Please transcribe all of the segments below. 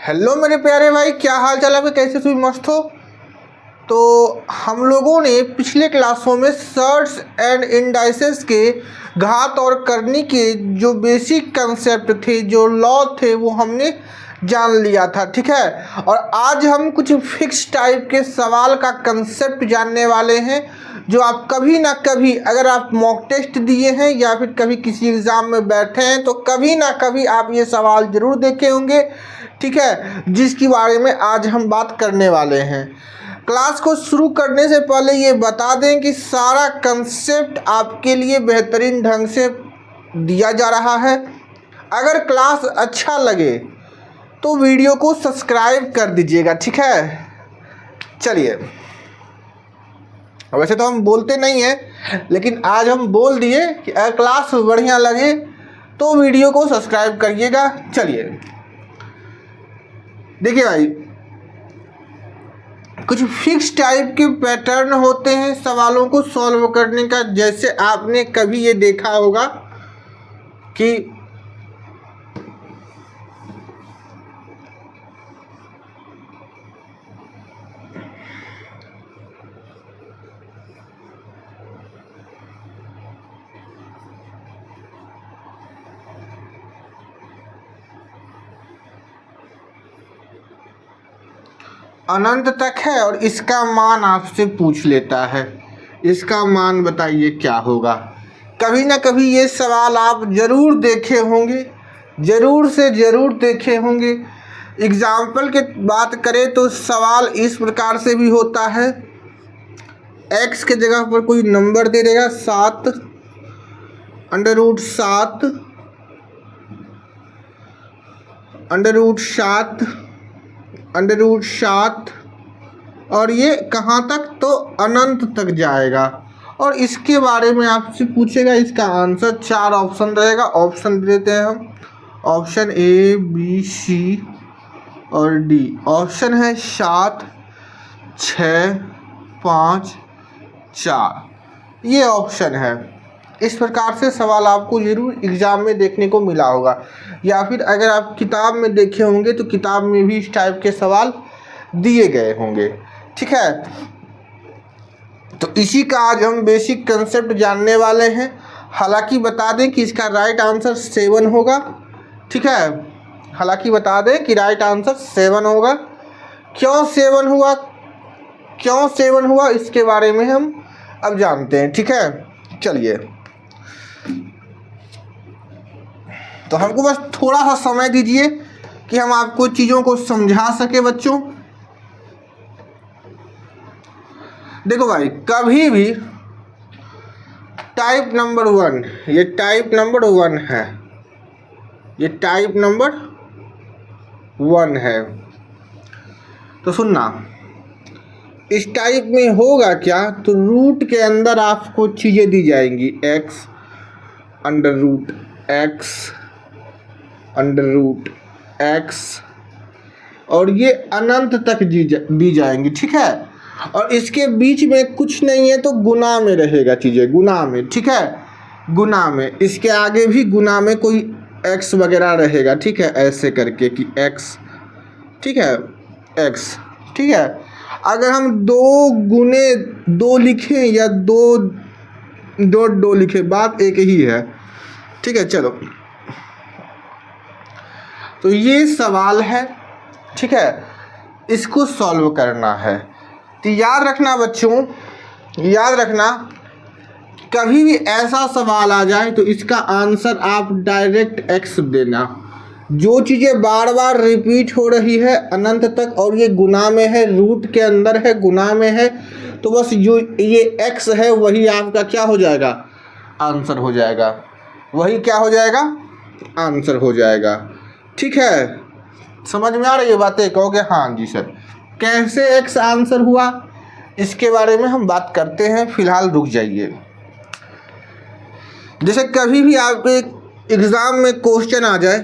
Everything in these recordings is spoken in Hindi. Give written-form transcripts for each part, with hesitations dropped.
हेलो मेरे प्यारे भाई, क्या हाल चाल है? कैसे तुम मस्त हो? तो हम लोगों ने पिछले क्लासों में सर्ट्स एंड इंडाइसेस के घात और करनी के जो बेसिक कंसेप्ट थे, जो लॉ थे, वो हमने जान लिया था। ठीक है, और आज हम कुछ फिक्स टाइप के सवाल का कंसेप्ट जानने वाले हैं, जो आप कभी ना कभी, अगर आप मॉक टेस्ट दिए हैं या फिर कभी किसी एग्ज़ाम में बैठे हैं, तो कभी ना कभी आप ये सवाल ज़रूर देखे होंगे। ठीक है, जिसके बारे में आज हम बात करने वाले हैं। क्लास को शुरू करने से पहले ये बता दें कि सारा कंसेप्ट आपके लिए बेहतरीन ढंग से दिया जा रहा है। अगर क्लास अच्छा लगे तो वीडियो को सब्सक्राइब कर दीजिएगा। ठीक है, चलिए। वैसे तो हम बोलते नहीं हैं, लेकिन आज हम बोल दिए कि अगर क्लास बढ़िया लगे तो वीडियो को सब्सक्राइब करिएगा। चलिए, देखिए भाई, कुछ फिक्स टाइप के पैटर्न होते हैं सवालों को सॉल्व करने का। जैसे आपने कभी ये देखा होगा कि अनंत तक है और इसका मान आपसे पूछ लेता है, इसका मान बताइए क्या होगा। कभी ना कभी ये सवाल आप ज़रूर देखे होंगे, ज़रूर से ज़रूर देखे होंगे। एग्जाम्पल की बात करें तो सवाल इस प्रकार से भी होता है। एक्स के जगह पर कोई नंबर दे देगा 7 √7 √7 और ये कहाँ तक, तो अनंत तक जाएगा। और इसके बारे में आपसे पूछेगा, इसका आंसर 4 ऑप्शन रहेगा। ऑप्शन देते हैं हम, ऑप्शन ए, बी, सी और डी। ऑप्शन है 7, 6, 5, 4, ये ऑप्शन है। इस प्रकार से सवाल आपको ज़रूर एग्ज़ाम में देखने को मिला होगा, या फिर अगर आप किताब में देखे होंगे तो किताब में भी इस टाइप के सवाल दिए गए होंगे। ठीक है, तो इसी का आज हम बेसिक कंसेप्ट जानने वाले हैं। हालांकि बता दें कि इसका राइट आंसर 7 होगा। ठीक है, हालांकि बता दें कि राइट आंसर 7 होगा। क्यों 7 हुआ, क्यों 7 हुआ, इसके बारे में हम अब जानते हैं। ठीक है, चलिए। तो हमको बस थोड़ा सा समय दीजिए कि हम आपको चीज़ों को समझा सके बच्चों। देखो भाई, कभी भी टाइप नंबर 1, ये टाइप नंबर 1 है, ये टाइप नंबर 1 है। तो सुनना, इस टाइप में होगा क्या, तो रूट के अंदर आपको चीज़ें दी जाएंगी, x √x और ये अनंत तक दी जाएंगी। ठीक है, और इसके बीच में कुछ नहीं है तो गुना में रहेगा, चीज़ें गुना में। ठीक है, गुना में, इसके आगे भी गुना में कोई x वगैरह रहेगा। ठीक है, ऐसे करके कि x, ठीक है, x। ठीक है, अगर हम 2 गुने 2 लिखें या 2 लिखें, बात एक ही है। ठीक है, चलो, तो ये सवाल है। ठीक है, इसको सॉल्व करना है। तो याद रखना बच्चों, याद रखना, कभी भी ऐसा सवाल आ जाए तो इसका आंसर आप डायरेक्ट x देना। जो चीज़ें बार बार रिपीट हो रही है अनंत तक और ये गुना में है, रूट के अंदर है, गुना में है, तो बस जो ये x है वही आपका क्या हो जाएगा, आंसर हो जाएगा। वही क्या हो जाएगा, आंसर हो जाएगा। ठीक है, समझ में आ रही है बातें? कहोगे हाँ जी सर। कैसे x आंसर हुआ, इसके बारे में हम बात करते हैं, फिलहाल रुक जाइए। जैसे कभी भी आपके एग्ज़ाम में क्वेश्चन आ जाए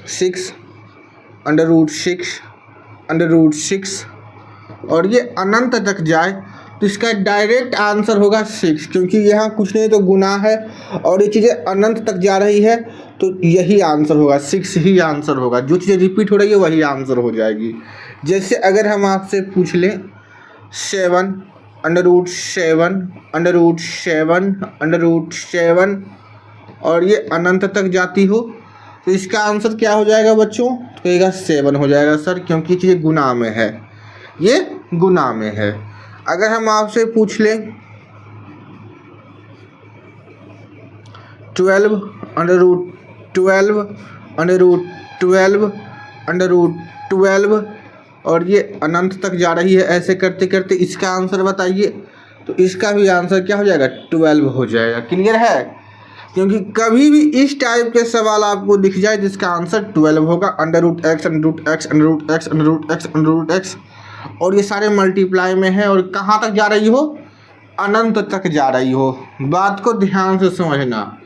6 √6 और ये अनंत तक जाए, तो तो इसका डायरेक्ट आंसर होगा 6, क्योंकि यहाँ कुछ नहीं तो गुना है और ये चीज़ें अनंत तक जा रही है, तो यही आंसर होगा, 6 ही आंसर होगा। जो चीज़ें रिपीट हो रही है वही आंसर हो जाएगी। जैसे अगर हम आपसे पूछ लें 7 √7 √7 और ये अनंत तक जाती हो, तो इसका आंसर क्या हो जाएगा बच्चों? तो कहेगा 7 हो जाएगा सर, क्योंकि चीज़ें गुना में है, ये गुना में है। अगर हम आपसे पूछ लें 12 √12 और ये अनंत तक जा रही है, ऐसे करते करते इसका आंसर बताइए, तो इसका भी आंसर क्या हो जाएगा? 12 हो जाएगा। क्लियर है? क्योंकि कभी भी इस टाइप के सवाल आपको दिख जाए जिसका आंसर 12 होगा, √x और ये सारे मल्टीप्लाई में है और कहाँ तक जा रही हो? अनंत तक जा रही हो। बात को ध्यान से समझना।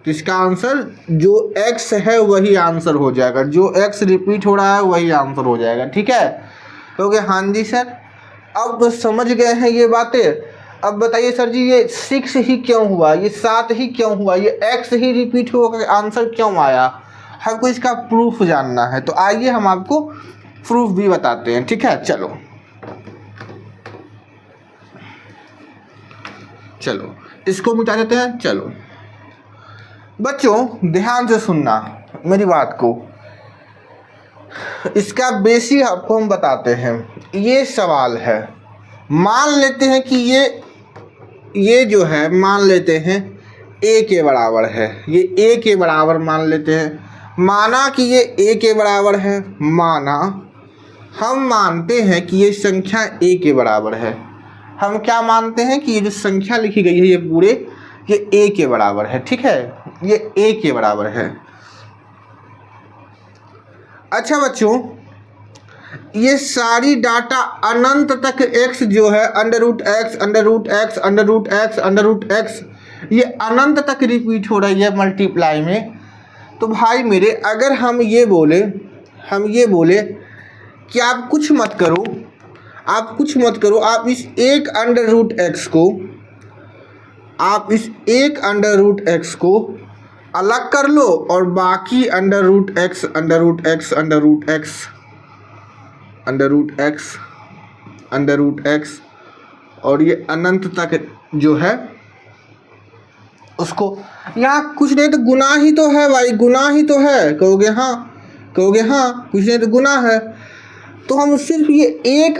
तो इसका आंसर जो x है वही आंसर हो जाएगा, जो x रिपीट हो रहा है वही आंसर हो जाएगा। ठीक है? क्योंकि हाँ जी सर, अब तो समझ गए हैं ये बातें। अब बताइए सर जी, ये 6 ही क्यों हुआ, ये 7 ही क्यों हुआ, ये x ही रिपीट होकर आंसर क्यों आया? हमको इसका प्रूफ जानना है, तो आइए हम आपको प्रूफ भी बताते हैं। ठीक है? चलो इसको मिटा देते हैं। चलो बच्चों ध्यान से सुनना मेरी बात को, इसका बेसिक आपको हम बताते हैं। ये सवाल है, मान लेते हैं कि ये जो है मान लेते हैं a के बराबर है, ये a के बराबर मान लेते हैं। माना कि ये a के बराबर है, माना हम मानते हैं कि ये संख्या a के बराबर है। हम क्या मानते हैं कि ये जो संख्या लिखी गई है ये पूरे ये a के बराबर है। ठीक है? ये a के बराबर है। अच्छा बच्चों, ये सारी डाटा अनंत तक x जो है √x ये अनंत तक रिपीट हो रही है मल्टीप्लाई में। तो भाई मेरे, अगर हम ये बोले कि आप कुछ मत करो, आप इस एक √x को अलग कर लो और बाकी √x और ये अनंत तक जो है उसको, यहाँ कुछ नहीं तो गुना ही तो है भाई, गुना ही तो है। कहोगे हाँ, कुछ नहीं तो गुना है। तो हम सिर्फ ये एक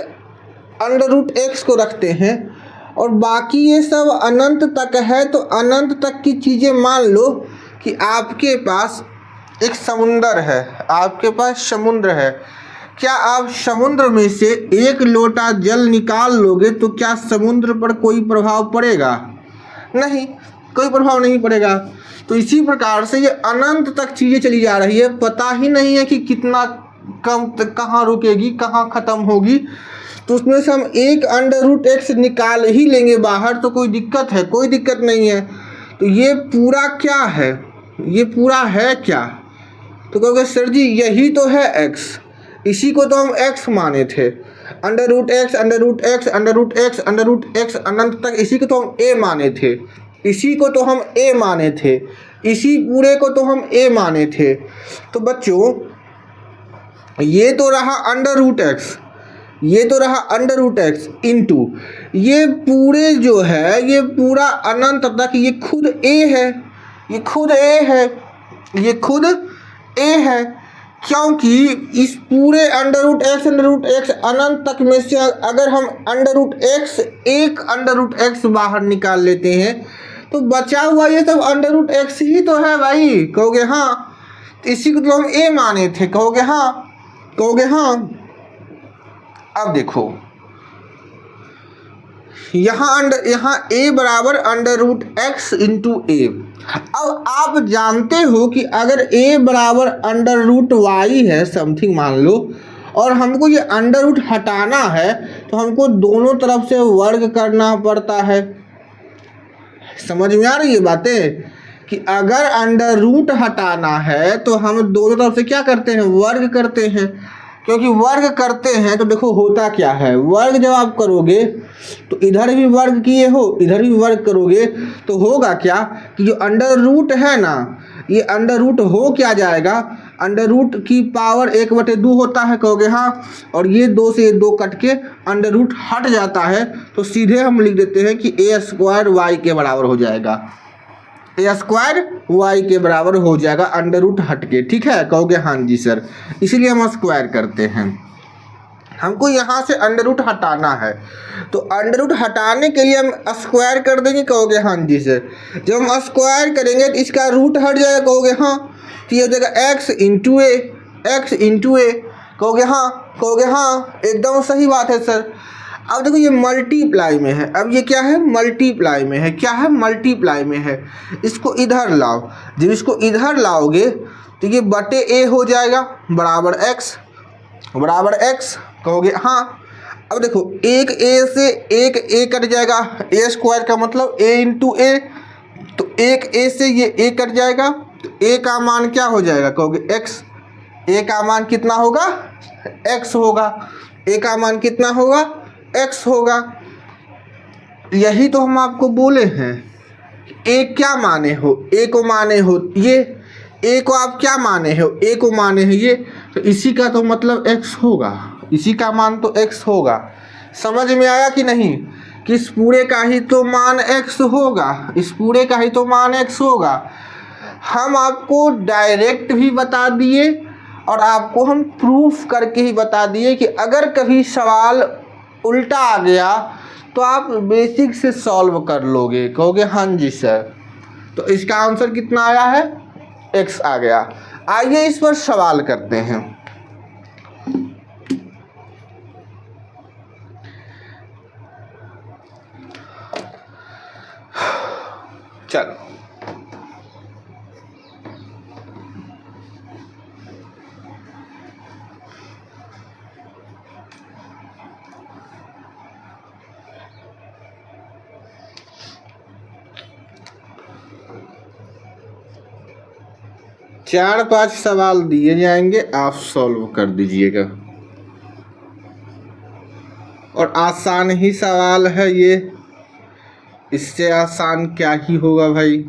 √x को रखते हैं और बाकी ये सब अनंत तक है। तो अनंत तक की चीज़ें मान लो कि आपके पास एक समुंदर है, आपके पास समुद्र है। क्या आप समुद्र में से एक लोटा जल निकाल लोगे तो क्या समुद्र पर कोई प्रभाव पड़ेगा? नहीं, कोई प्रभाव नहीं पड़ेगा। तो इसी प्रकार से ये अनंत तक चीज़ें चली जा रही है, पता ही नहीं है कि कितना कम कहाँ रुकेगी, कहाँ ख़त्म होगी। तो उसमें से हम एक √x निकाल ही लेंगे बाहर, तो कोई दिक्कत है? कोई दिक्कत नहीं है। तो ये पूरा क्या है, ये पूरा है क्या? तो कहोगे सर जी यही तो है x, इसी को तो हम x माने थे। √x अनंत तक, इसी को तो हम a माने थे, इसी पूरे को तो हम a माने थे। तो बच्चों ये तो रहा √x इंटू ये पूरे जो है, ये पूरा अनंत तक ये खुद a है, क्योंकि इस पूरे √x अनंत तक में से अगर हम एक √x बाहर निकाल लेते हैं तो बचा हुआ ये सब √x ही तो है भाई। कहोगे हाँ, इसी को तो हम a माने थे। कहोगे हाँ। अब देखो यहाँ a बराबर √x इंटू a। अब आप जानते हो कि अगर a बराबर √y है समथिंग मान लो, और हमको ये √ हटाना है तो हमको दोनों तरफ से वर्ग करना पड़ता है। समझ में आ रही है बातें? कि अगर √ हटाना है तो हम दोनों तरफ से क्या करते हैं? वर्ग करते हैं। क्योंकि वर्ग करते हैं तो देखो होता क्या है, वर्ग जब आप करोगे तो इधर भी वर्ग किए हो, इधर भी वर्ग करोगे तो होगा क्या कि जो अंडर रूट है ना, ये अंडर रूट हो क्या जाएगा, अंडर रूट की पावर 1/2 होता है, कहोगे हाँ, और ये 2 से 2 कट के अंडर रूट हट जाता है, तो सीधे हम लिख देते हैं कि a² y के बराबर हो जाएगा, a² y के बराबर हो जाएगा अंडर रूट हट के। ठीक है, कहोगे हाँ जी सर, इसीलिए हम स्क्वायर करते हैं, हमको यहाँ से अंडर रूट हटाना है, तो अंडर रूट हटाने के लिए हम स्क्वायर कर देंगे, कहोगे हाँ जी सर। जब हम स्क्वायर करेंगे तो इसका रूट हट जाएगा, कहोगे हाँ, तो ये हो जाएगा x इंटू ए, एक्स इंटू ए, कहोगे हाँ, एकदम सही बात है सर। अब देखो ये मल्टीप्लाई में है, अब ये क्या है, मल्टीप्लाई में है, क्या है, मल्टीप्लाई में है, इसको इधर लाओ, जब इसको इधर लाओगे तो ये बटे ए हो जाएगा बराबर x, कहोगे हाँ। अब देखो एक ए से एक ए कट जाएगा, a² का मतलब a इंटू ए, तो एक ए से ये ए कट जाएगा, तो ए का मान क्या हो जाएगा, कहोगे x, ए का मान कितना होगा, x होगा, ए का मान कितना होगा, x होगा। यही तो हम आपको बोले हैं, ए क्या माने हो, ए को माने हो ये, ए को आप क्या माने हो, ए को माने हो ये, तो इसी का तो मतलब x होगा, इसी का मान तो x होगा। समझ में आया कि नहीं, कि इस पूरे का ही तो मान x होगा, इस पूरे का ही तो मान x होगा। हम आपको डायरेक्ट भी बता दिए और आपको हम प्रूफ करके ही बता दिए कि अगर कभी सवाल उल्टा आ गया तो आप बेसिक से सॉल्व कर लोगे, कहोगे हाँ जी सर। तो इसका आंसर कितना आया है, x आ गया। आइए इस पर सवाल करते हैं। चलो चार 5 सवाल दिए जाएंगे, आप सॉल्व कर दीजिएगा, और आसान ही सवाल है ये, इससे आसान क्या ही होगा भाई।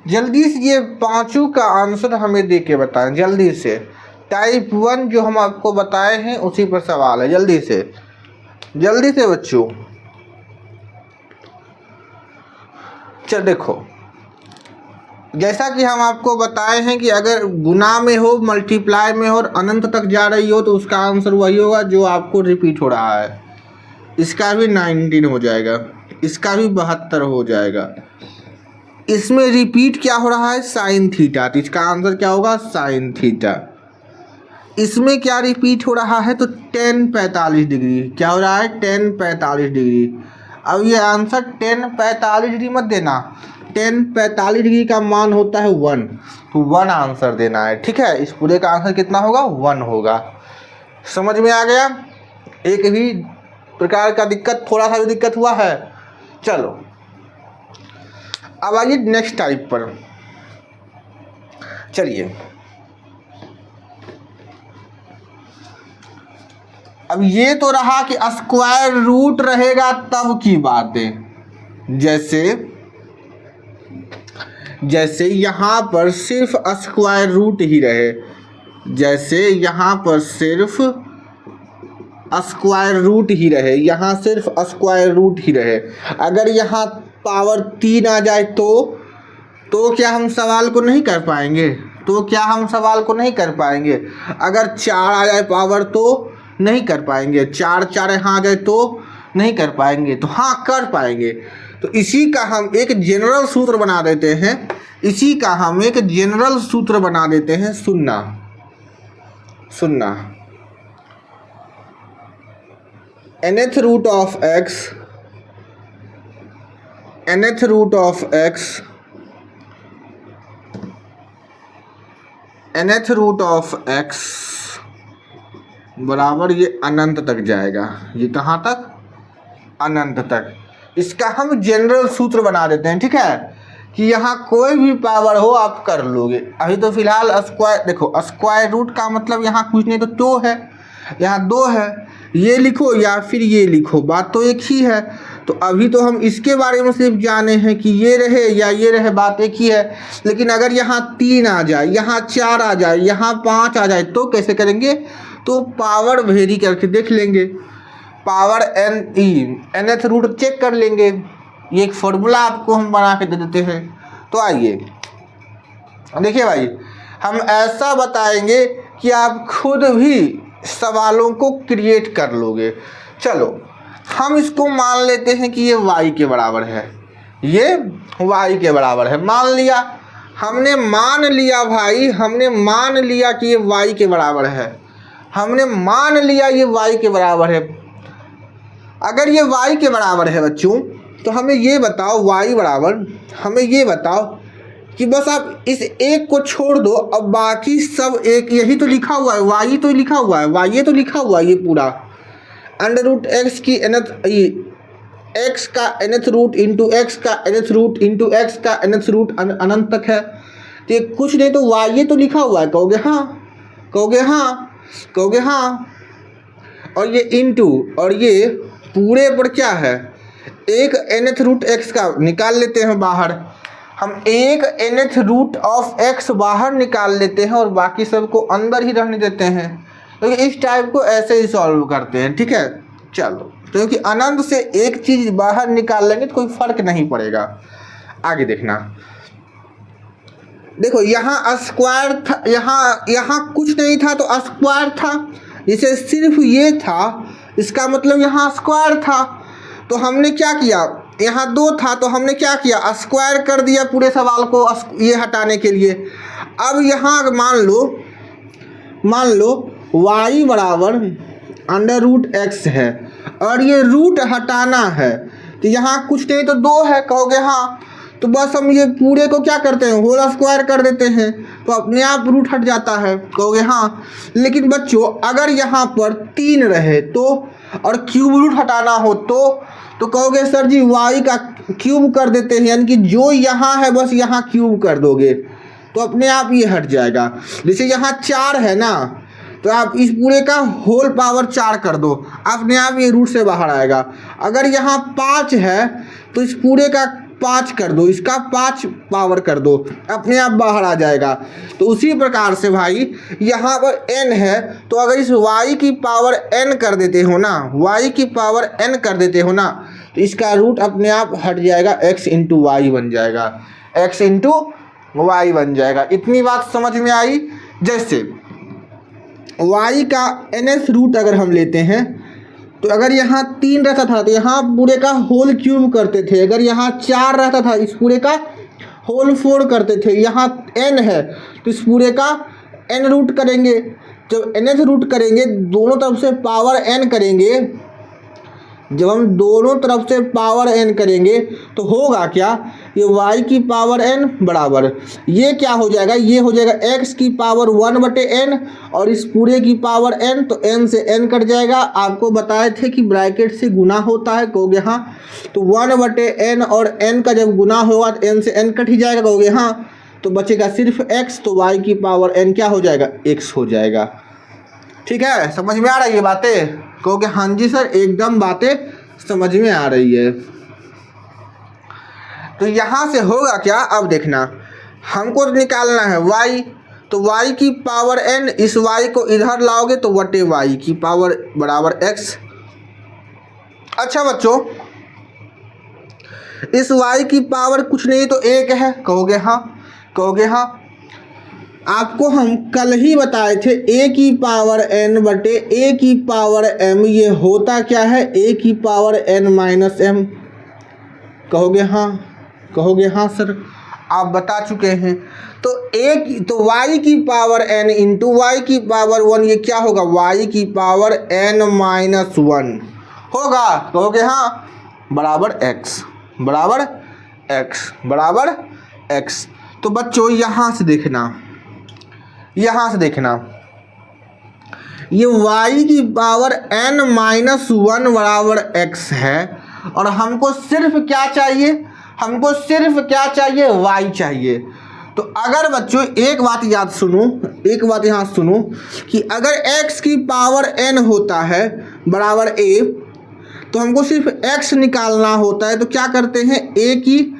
जल्दी से ये पांचों का आंसर हमें दे के बताएं जल्दी से। टाइप 1 जो हम आपको बताए हैं उसी पर सवाल है, जल्दी से बच्चों। चल देखो, जैसा कि हम आपको बताए हैं कि अगर गुना में हो, मल्टीप्लाई में हो और अनंत तक जा रही हो तो उसका आंसर वही होगा जो आपको रिपीट हो रहा है। इसका भी 19 हो जाएगा, इसका भी 72 हो जाएगा। इसमें रिपीट क्या हो रहा है, साइन थीटा, तो इसका आंसर क्या होगा, साइन थीटा। इसमें क्या रिपीट हो रहा है, तो 10 45 डिग्री। क्या हो रहा है, 10 45 डिग्री। अब ये आंसर 10 45 डिग्री मत देना, 10 45 डिग्री का मान होता है 1, तो 1 आंसर देना है। ठीक है, इस पूरे का आंसर कितना होगा, 1 होगा। समझ में आ गया। एक भी प्रकार का दिक्कत, थोड़ा सा भी दिक्कत हुआ है चलो अब आइए नेक्स्ट टाइप पर। चलिए अब ये तो रहा कि स्क्वायर रूट रहेगा तब की बातें, जैसे यहाँ पर सिर्फ स्क्वायर रूट ही रहे, जैसे यहाँ पर सिर्फ स्क्वायर रूट ही रहे, यहाँ सिर्फ स्क्वायर रूट ही रहे। अगर यहाँ पावर 3 आ जाए तो क्या हम सवाल को नहीं कर पाएंगे? अगर 4 आ जाए पावर तो नहीं कर पाएंगे, 4 यहाँ आ जाए तो नहीं कर पाएंगे, तो हाँ कर पाएंगे। तो इसी का हम एक जनरल सूत्र बना देते हैं, सुनना nth रूट ऑफ x बराबर ये अनंत तक जाएगा। ये कहाँ तक? अनंत तक। इसका हम जनरल सूत्र बना देते हैं, ठीक है, कि यहाँ कोई भी पावर हो आप कर लोगे। अभी तो फिलहाल स्क्वायर, देखो स्क्वायर रूट का मतलब यहाँ कुछ नहीं तो 2 है, यहाँ 2 है, ये लिखो या फिर ये लिखो, बात तो एक ही है। तो अभी तो हम इसके बारे में सिर्फ जाने हैं कि ये रहे या ये रहे, बात एक ही है। लेकिन अगर यहाँ 3 आ जाए, यहाँ 4 आ जाए, यहाँ 5 आ जाए तो कैसे करेंगे? तो पावर वेरी करके देख लेंगे, पावर nth रूट चेक कर लेंगे। ये एक फॉर्मूला आपको हम बना के दे देते हैं। तो आइए देखिए भाई, हम ऐसा बताएंगे कि आप खुद भी सवालों को क्रिएट कर लोगे। चलो हम इसको मान लेते हैं कि ये y के बराबर है, मान लिया, हमने मान लिया भाई, हमने मान लिया कि ये y के बराबर है, अगर ये y के बराबर है बच्चों, तो हमें ये बताओ कि बस आप इस एक को छोड़ दो, अब बाकी सब एक, यही तो लिखा हुआ है, y तो लिखा हुआ है, ये पूरा अंडर रूट एक्स की एक्स का nth रूट इंटू एक्स का nth रूट इंटू एक्स का nth रूट अनंत तक है। तो ये कुछ नहीं तो y तो लिखा हुआ है, कहोगे हाँ, और ये इंटू, और ये पूरे पर क्या है, एक nth रूट एक्स का निकाल लेते हैं बाहर, हम एक nth रूट ऑफ x बाहर निकाल लेते हैं और बाकी सब को अंदर ही रहने देते हैं। तो इस टाइप को ऐसे ही सॉल्व करते हैं, ठीक है। चलो, क्योंकि अनंत से एक चीज़ बाहर निकाल लेंगे तो कोई फर्क नहीं पड़ेगा। आगे देखना, देखो यहाँ स्क्वायर था, यहाँ कुछ नहीं था तो स्क्वायर था, जैसे सिर्फ ये था, इसका मतलब यहाँ स्क्वायर था। तो हमने क्या किया, यहाँ 2 था तो हमने क्या किया, स्क्वायर कर दिया पूरे सवाल को ये हटाने के लिए। अब यहाँ मान लो y बराबर अंडर रूट एक्स है और ये रूट हटाना है, तो यहाँ कुछ नहीं तो 2 है, कहोगे हाँ, तो बस हम ये पूरे को क्या करते हैं, होल स्क्वायर कर देते हैं, तो अपने आप रूट हट जाता है, कहोगे हाँ। लेकिन बच्चों अगर यहाँ पर 3 रहे तो, और क्यूब रूट हटाना हो तो कहोगे सर जी y का क्यूब कर देते हैं, यानी कि जो यहाँ है बस यहाँ क्यूब कर दोगे तो अपने आप ये हट जाएगा। जैसे यहाँ 4 है ना, तो आप इस पूरे का होल पावर 4 कर दो, अपने आप ये रूट से बाहर आएगा। अगर यहाँ 5 है तो इस पूरे का 5 कर दो, इसका 5 पावर कर दो, अपने आप बाहर आ जाएगा। तो उसी प्रकार से भाई यहाँ पर n है, तो अगर इस y की पावर n कर देते हो ना, तो इसका रूट अपने आप हट जाएगा, x इंटू वाई बन जाएगा, इतनी बात समझ में आई। जैसे y का nth रूट अगर हम लेते हैं, तो अगर यहाँ 3 रहता था तो यहाँ पूरे का होल क्यूब करते थे, अगर यहाँ 4 रहता था इस पूरे का होल 4 करते थे, यहाँ n है तो इस पूरे का n रूट करेंगे। जब nth रूट करेंगे, दोनों तरफ से पावर n करेंगे, जब हम दोनों तरफ से पावर n करेंगे तो होगा क्या, ये y की पावर n बराबर ये क्या हो जाएगा, ये हो जाएगा x की पावर 1/n और इस पूरे की पावर n, तो n से n कट जाएगा। आपको बताए थे कि ब्रैकेट से गुना होता है, कहोगे हाँ। तो 1/n और n का जब गुना होगा तो n से n कट ही जाएगा, कहोगे हाँ। तो बचेगा सिर्फ x, तो y की पावर n क्या हो जाएगा, x हो जाएगा। ठीक है, समझ में आ रही है बातें, कहोगे हाँ जी सर एकदम बातें समझ में आ रही है। तो यहाँ से होगा क्या, अब देखना, हमको निकालना है y, तो y की पावर n, इस y को इधर लाओगे तो बटे y की पावर बराबर x। अच्छा बच्चों, इस y की पावर कुछ नहीं तो 1 है, कहोगे हाँ, कहोगे हाँ। आपको हम कल ही बताए थे a की पावर n बटे a की पावर m, ये होता क्या है, a की पावर n माइनस m, कहोगे हाँ, कहोगे हाँ सर आप बता चुके हैं। तो तो y की पावर n इंटू वाई की पावर 1, ये क्या होगा, y की पावर n माइनस 1 होगा, कहोगे हाँ, बराबर x, बराबर x, बराबर x। तो बच्चों यहाँ से देखना, यहाँ से देखना, ये y की पावर n माइनस 1 बराबर x है और हमको सिर्फ क्या चाहिए, हमको सिर्फ क्या चाहिए, y चाहिए। तो अगर बच्चों एक बात याद सुनो, एक बात यहाँ सुनो कि अगर x की पावर n होता है बराबर a, तो हमको सिर्फ x निकालना होता है। तो क्या करते हैं, a की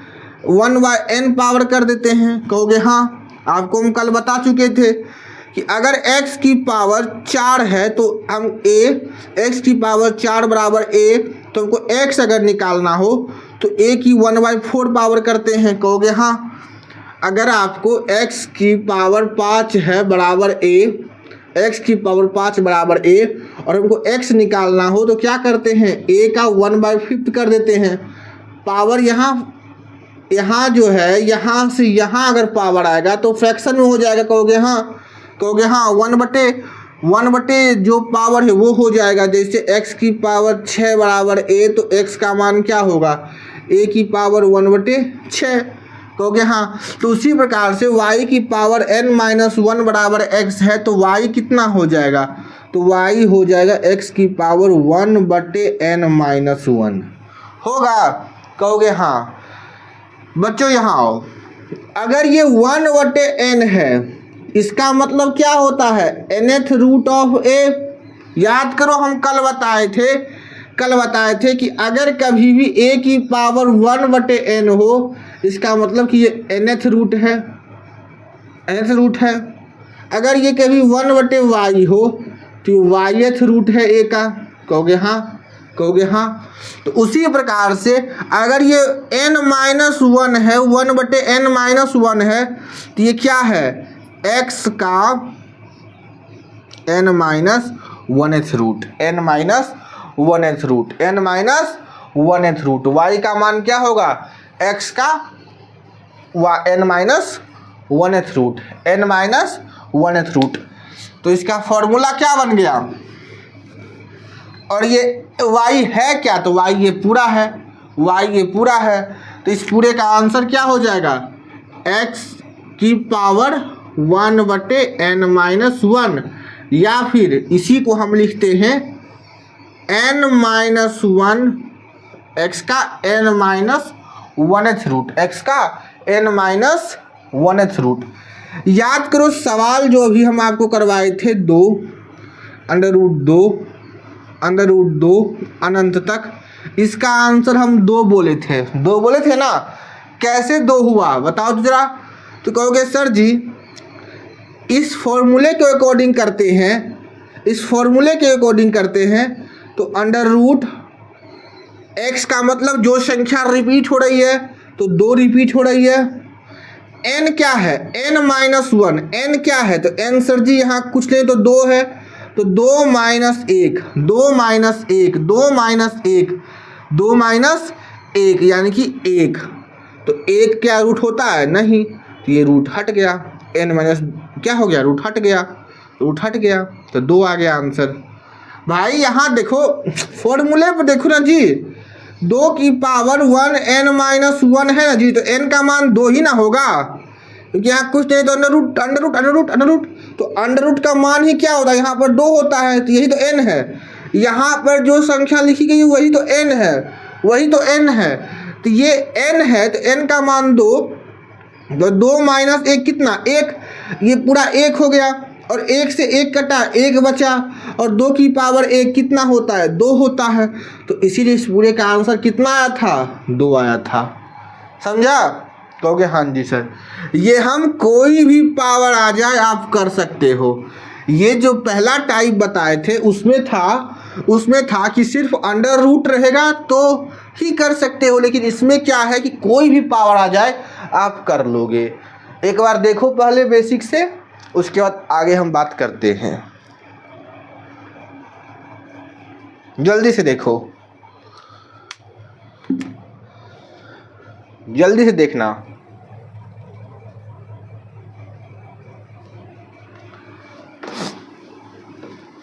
1/n पावर कर देते हैं, कहोगे हाँ। आपको हम कल बता चुके थे कि अगर x की पावर 4 है तो हम x की पावर 4 बराबर a, तो हमको x अगर निकालना हो तो a की 1/4 पावर करते हैं, कहोगे हाँ। अगर आपको x की पावर 5 है बराबर a, x की पावर 5 बराबर a और हमको x निकालना हो तो क्या करते हैं, a का 1/5 कर देते हैं। पावर यहाँ जो है, यहाँ से यहाँ अगर पावर आएगा तो फ्रैक्शन में हो जाएगा, कहोगे हाँ, कहोगे हाँ। 1/1 जो पावर है वो हो जाएगा, जैसे x की पावर 6 बराबर a, तो x का मान क्या होगा, a की पावर 1/6, कहोगे हाँ। तो उसी प्रकार से y की पावर n माइनस 1 बराबर x है, तो y कितना हो जाएगा, तो y हो जाएगा x की पावर 1/n माइनस 1 होगा, कहोगे हाँ। बच्चों यहाँ आओ, अगर ये 1/n है, इसका मतलब क्या होता है, nth रूट ऑफ a। याद करो हम कल बताए थे कि अगर कभी भी a की पावर 1/n हो, इसका मतलब कि ये nth रूट है, nth रूट है। अगर ये कभी 1/y हो तो yth रूट है a का, कहोगे हाँ, कहोगे हाँ। तो उसी प्रकार से अगर ये n-1 है, 1/n-1 है, तो ये क्या है, x का n-1th root, n-1th root, n-1th root. y का मान क्या होगा, x का n-1th रूट, n-1th रूट। तो इसका फॉर्मूला क्या बन गया, और ये y है क्या, तो y ये पूरा है, y ये पूरा है। तो इस पूरे का आंसर क्या हो जाएगा, x की पावर 1/n-1, या फिर इसी को हम लिखते हैं n-1, x का n-1th रूट, x का n-1th रूट। याद करो सवाल जो अभी हम आपको करवाए थे, 2 √2 अनंत तक, इसका आंसर हम 2 बोले थे, 2 बोले थे ना। कैसे 2 हुआ बताओ तो जरा। तो कहोगे सर जी इस फॉर्मूले के अकॉर्डिंग करते हैं, इस फॉर्मूले के अकॉर्डिंग करते हैं तो √x का मतलब जो संख्या रिपीट हो रही है तो 2 रिपीट हो रही है। n क्या है, n-1, n क्या है, तो n सर जी यहाँ कुछ नहीं तो 2 है, तो 2 माइनस 1 यानी कि 1। तो 1 क्या रूट होता है, नहीं, तो ये रूट हट गया, n माइनस क्या हो गया, रूट हट गया, तो 2 आ गया आंसर। भाई यहाँ देखो फॉर्मूले पर देखो ना जी, 2 की पावर 1 n माइनस 1 है ना जी, तो n का मान 2 ही ना होगा, क्योंकि यहाँ कुछ नहीं तो under root under root under root under root, तो अंडर रूट का मान ही क्या होता है, यहाँ पर 2 होता है, तो यही तो n है। यहाँ पर जो संख्या लिखी गई वही तो n है, वही तो n है, तो ये n है, तो n का मान 2, तो 2 माइनस 1 कितना 1, ये पूरा 1 हो गया, और 1 से 1 कटा 1 बचा, और 2 की पावर 1 कितना होता है 2 होता है, तो इसीलिए इस पूरे का आंसर कितना आया था 2 आया था। समझा? कहोगे हाँ जी सर। ये हम कोई भी पावर आ जाए आप कर सकते हो। ये जो पहला टाइप बताए थे उसमें था कि सिर्फ अंडर रूट रहेगा तो ही कर सकते हो, लेकिन इसमें क्या है कि कोई भी पावर आ जाए आप कर लोगे। एक बार देखो पहले बेसिक से, उसके बाद आगे हम बात करते हैं। जल्दी से देखो, जल्दी से देखना।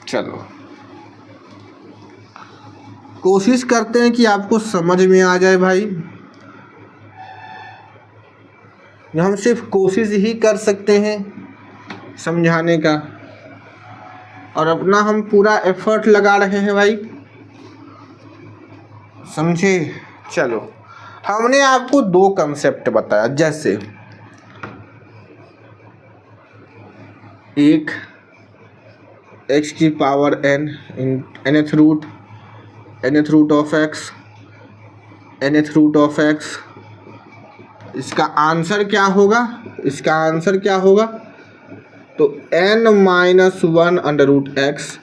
चलो कोशिश करते हैं कि आपको समझ में आ जाए भाई। हम सिर्फ कोशिश ही कर सकते हैं समझाने का, और अपना हम पूरा एफर्ट लगा रहे हैं भाई, समझे? चलो, हमने आपको 2 कंसेप्ट बताया, जैसे एक x की power n nth root of x, इसका आंसर क्या होगा, तो n minus 1 under root x,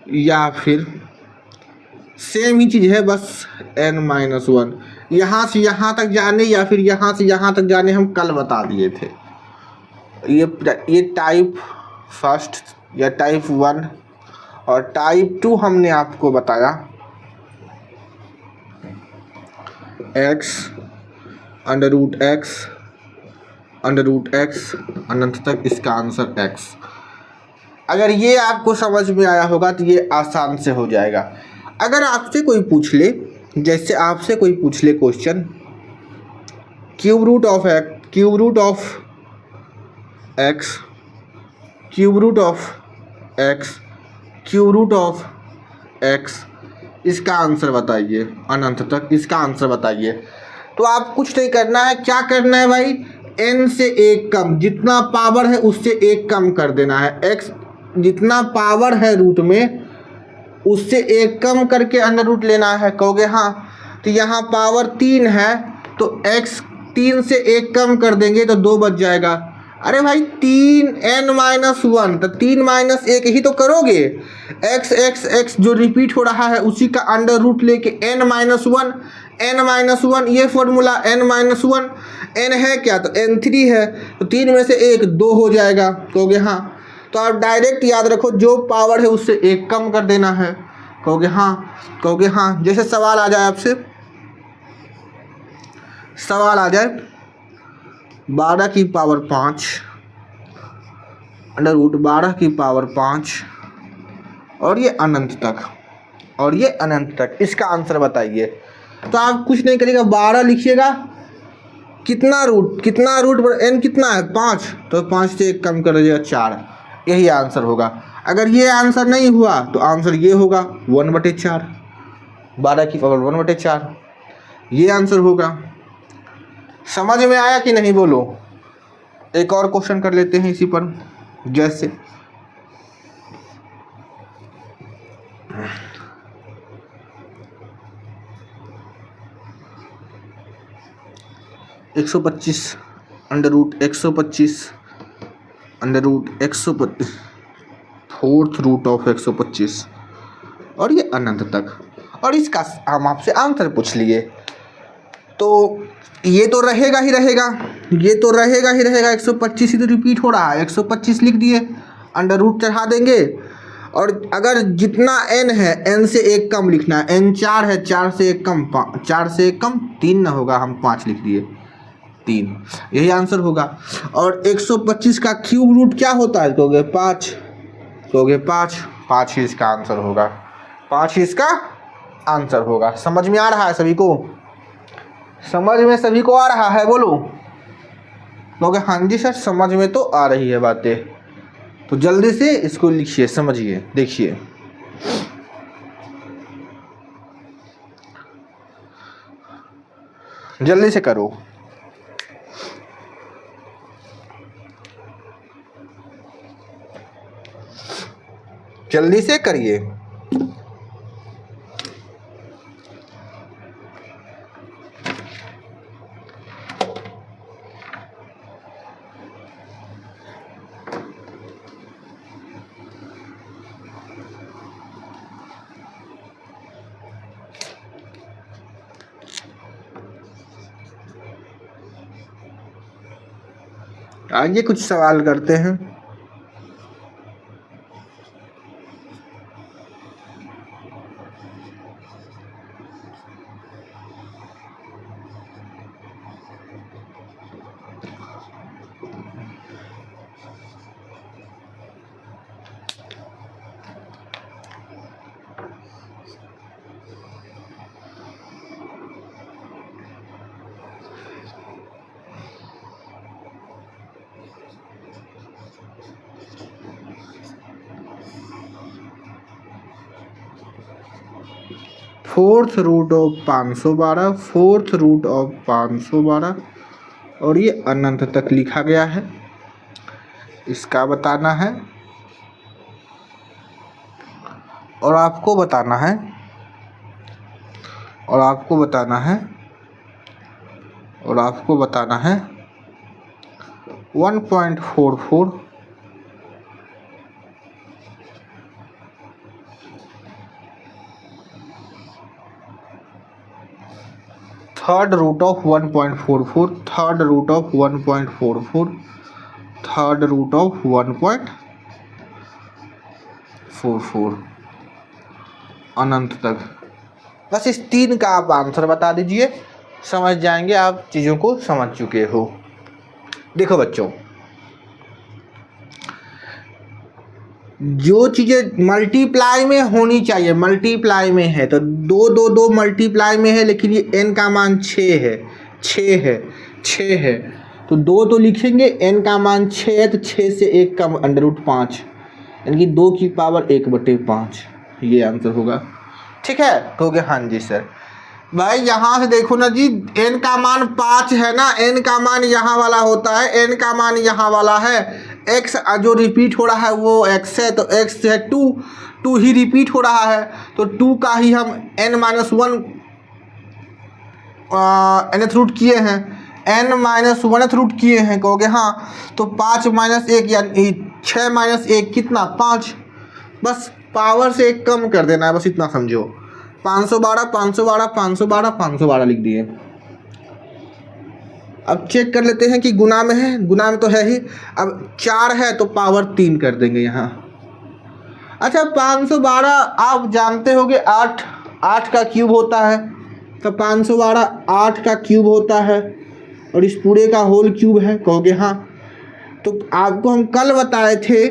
या फिर सेम ही चीज़ है बस n माइनस 1, यहाँ से यहाँ तक जाने या फिर यहाँ से यहाँ तक जाने हम कल बता दिए थे। ये टाइप फर्स्ट या टाइप 1, और टाइप 2 हमने आपको बताया x अंडर रूट x अनंत तक, इसका आंसर x। अगर ये आपको समझ में आया होगा तो ये आसान से हो जाएगा। अगर आपसे कोई पूछ ले, जैसे आपसे कोई पूछ ले question, cube root of x, इसका आंसर बताइए, अनंत तक इसका आंसर बताइए। तो आप कुछ नहीं करना है, क्या करना है भाई, n से 1 कम, जितना पावर है उससे 1 कम कर देना है। x जितना पावर है रूट में उससे 1 कम करके अंडर रूट लेना है। कहोगे हाँ, तो यहाँ पावर 3 है, तो x 3 से 1 कम कर देंगे तो 2 बच जाएगा। अरे भाई 3n माइनस 1, तो 3 माइनस 1 ही तो करोगे। x जो रिपीट हो रहा है उसी का अंडर रूट लेके n माइनस 1, ये फॉर्मूला n माइनस 1, n है क्या, तो n3 है, तो 3 में से 1 2 हो जाएगा। कहोगे हाँ, तो आप डायरेक्ट याद रखो जो पावर है उससे 1 कम कर देना है। कहोगे हाँ। जैसे सवाल आ जाए आपसे, 12 की पावर 5 अंडर रूट 12 की पावर 5, और ये अनंत तक, इसका आंसर बताइए। तो आप कुछ नहीं करिएगा, 12 लिखिएगा, कितना रूट पर n कितना है 5, तो 5 से 1 कम कर दीजिएगा 4, यही आंसर होगा। अगर ये आंसर नहीं हुआ तो आंसर ये होगा 1/4, 12 की पावर 1/4, ये आंसर होगा। समझ में आया कि नहीं बोलो? एक और क्वेश्चन कर लेते हैं इसी पर, जैसे 125 under root 125 fourth root of 125, और ये अनंत तक, और इसका हम आपसे आंसर पूछ लिए, तो ये तो रहेगा ही रहेगा, 125 ही तो रिपीट हो रहा है, 125 लिख दिए, अंडर रूट चढ़ा देंगे, और अगर जितना n है n से 1 कम लिखना है, n 4 है, 4 से 1 कम 3 ना होगा, हम 5 लिख दिए, 3, यही आंसर होगा। और 125 का क्यूब रूट क्या होता है, कहोगे 5 ही इसका आंसर होगा, 5 ही इसका आंसर होगा। समझ में आ रहा है सभी को? समझ में सभी को आ रहा है? बोलो। लोग हाँ जी सर समझ में तो आ रही है बातें, तो जल्दी से इसको लिखिए, समझिए, देखिए। जल्दी से करो। जल्दी से करिए। आइए कुछ सवाल करते हैं। Fourth root of 512, fourth root of 512, और ये अनंत तक लिखा गया है। इसका बताना है और आपको बताना है, और आपको बताना है, और आपको बताना है 1.44 third root of 1.44, third root of 1.44, third root of 1.44 अनंत तक। बस इस 3 का आप आंसर बता दीजिए, समझ जाएंगे, आप चीज़ों को समझ चुके हो। देखो बच्चों, जो चीज़ें मल्टीप्लाई में होनी चाहिए, मल्टीप्लाई में है तो 2 2 2 मल्टीप्लाई में है, लेकिन ये n का मान 6 है, 6 है, 6 है, तो 2 तो लिखेंगे, n का मान 6 है तो 6 से 1 का √5, यानी कि 2 की पावर 1/5, ये आंसर होगा। ठीक है, कहोगे हाँ जी सर। भाई यहाँ से देखो ना जी, n का मान 5 है ना, n का मान यहाँ वाला होता है, n का मान यहाँ वाला है, x जो रिपीट हो रहा है वो x है, तो x है 2 ही रिपीट हो रहा है, तो 2 का ही हम n-1 nth रूट किए हैं, n-1th रूट किए हैं, कहोगे हाँ, तो 5 - 1 यानी 6 - 1 कितना 5, बस पावर से 1 कम कर देना है, बस इतना समझो। 512 512 512 512 लिख दिए। अब चेक कर लेते हैं कि गुना में है, गुना में तो है ही, अब 4 है तो पावर 3 कर देंगे यहाँ। अच्छा 512 आप जानते होगे 8 का क्यूब होता है, तो 512 8 का क्यूब होता है, और इस पूरे का होल क्यूब है, कहोगे हाँ। तो आपको हम कल बताए थे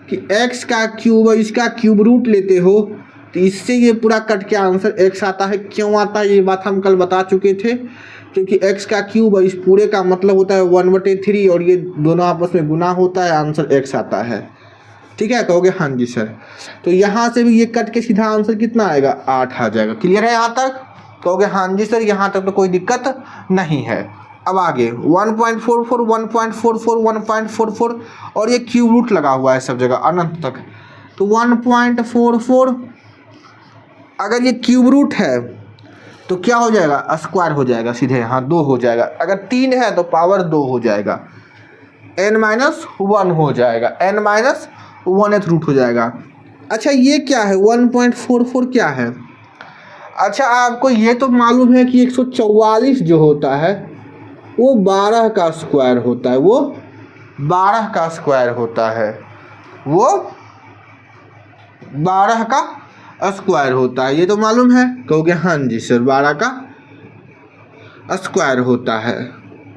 कि x का क्यूब और इसका क्यूब रूट लेते हो तो इससे ये पूरा कट के आंसर x आता है। क्यों आता है ये बात हम कल बता चुके थे, क्योंकि x का क्यूब और इस पूरे का मतलब होता है 1/3, और ये दोनों आपस में गुना होता है, आंसर x आता है। ठीक है, कहोगे हाँ जी सर। तो यहाँ से भी ये कट के सीधा आंसर कितना आएगा 8 आ जाएगा। क्लियर है यहाँ तक? कहोगे हाँ जी सर, यहाँ तक तो कोई दिक्कत नहीं है। अब आगे 1.44 1.44 1.44, और ये क्यूब रूट लगा हुआ है सब जगह अनंत तक, तो 1.44 अगर ये क्यूब रूट है तो क्या हो जाएगा, स्क्वायर हो जाएगा सीधे, यहाँ 2 हो जाएगा। अगर 3 है तो पावर 2 हो जाएगा, n-1 हो जाएगा, n-1th रूट हो जाएगा। अच्छा ये क्या है 1.44 क्या है? अच्छा आपको ये तो मालूम है कि 144 जो होता है वो 12 का स्क्वायर होता है, वो 12 का स्क्वायर होता है, वो 12 का स्क्वायर होता है, ये तो मालूम है, कहोगे हाँ जी सर 12 का स्क्वायर होता है।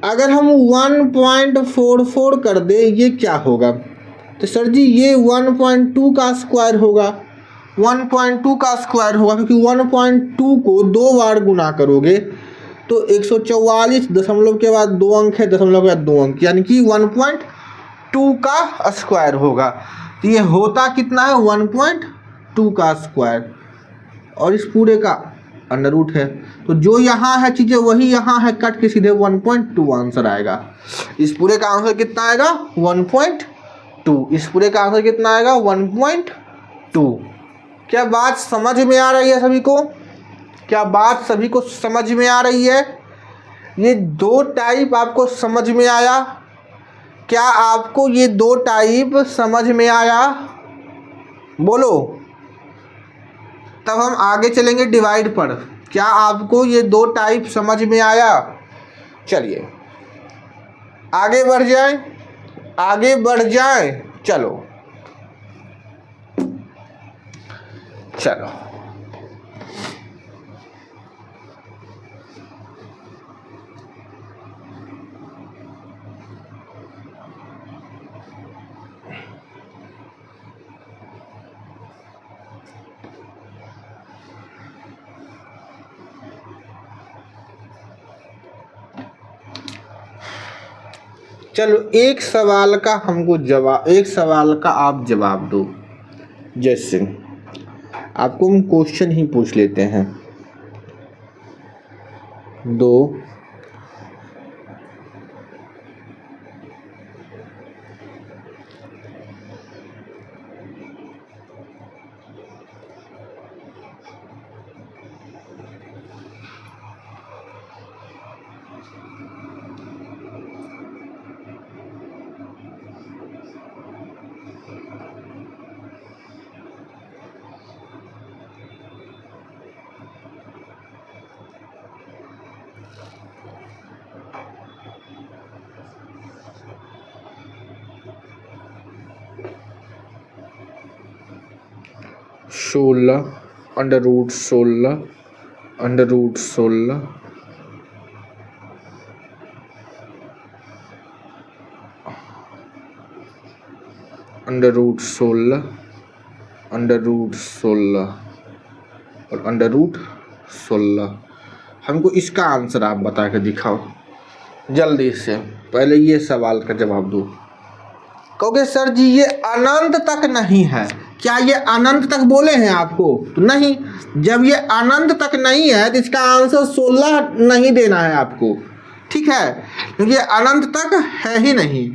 अगर हम 1.44 कर दे ये क्या होगा, तो सर जी ये 1.2 का स्क्वायर होगा, 1.2 का स्क्वायर होगा, क्योंकि 1.2 को 2 बार गुना करोगे तो 144 दशमलव के बाद 2 अंक है, दशमलव के बाद 2 अंक, यानी कि 1.2 का स्क्वायर होगा। तो ये होता कितना है 1.2 का स्क्वायर, और इस पूरे का अंडर रूट है। तो जो यहाँ है चीज़ें वही यहाँ है, कट के सीधे 1.2 आंसर आएगा। इस पूरे का आंसर कितना आएगा 1.2। इस पूरे का आंसर कितना आएगा 1.2। क्या बात समझ में आ रही है सभी को? क्या बात सभी को समझ में आ रही है? ये 2 टाइप आपको समझ में आया? क्या आपको ये 2 टाइप समझ में आया? बोलो, तब हम आगे चलेंगे डिवाइड पर। क्या आपको ये 2 टाइप समझ में आया? चलिए आगे बढ़ जाए, आगे बढ़ जाए। चलो चलो चलो एक सवाल का हमको जवाब, एक सवाल का आप जवाब दो। जैसे आपको हम क्वेश्चन ही पूछ लेते हैं। 2 16 under root 16 under root 16 under root 16 under root 16 और अंडर रूट 16। हमको इसका आंसर आप बता के दिखाओ जल्दी से। पहले ये सवाल का जवाब दो। कहोगे सर जी ये अनंत तक नहीं है। क्या ये अनंत तक बोले हैं आपको? तो नहीं, जब ये अनंत तक नहीं है तो इसका आंसर 16 नहीं देना है आपको, ठीक है? क्योंकि ये अनंत तक है ही नहीं,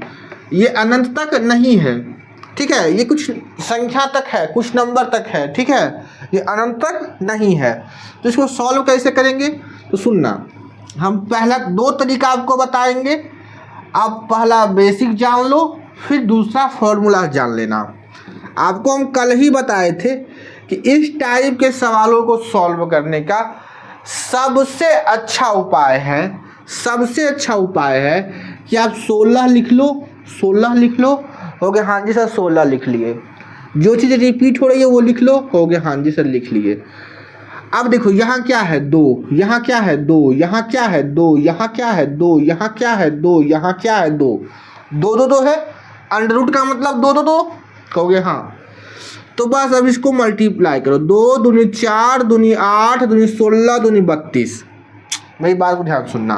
ये अनंत तक नहीं है, ठीक है? ये कुछ संख्या तक है, कुछ नंबर तक है, ठीक है? ये अनंत तक नहीं है। तो इसको सॉल्व कैसे करेंगे? तो सुनना, हम पहला 2 तरीका आपको बताएंगे। आप पहला बेसिक जान लो, फिर दूसरा फॉर्मूला जान लेना। आपको हम कल ही बताए थे कि इस टाइप के सवालों को सॉल्व करने का सबसे अच्छा उपाय है, सबसे अच्छा उपाय है कि आप 16 लिख लो, 16 लिख लो, हो गया हाँ जी सर 16 लिख लिए। जो चीज़ें रिपीट हो रही है वो लिख लो, हो गया हाँ जी सर लिख लिए। अब देखो यहाँ क्या है 2, यहाँ क्या है 2, यहाँ क्या है 2, यहाँ क्या है 2, यहाँ क्या है 2, यहाँ क्या है 2, 2 2 2 है। अंडर रूट का मतलब 2 2 2 कहोगे हाँ। तो बस अब इसको मल्टीप्लाई करो, 2 दूनी 4 दूनी 8 दूनी 16 दूनी 32। मेरी बात को ध्यान सुनना,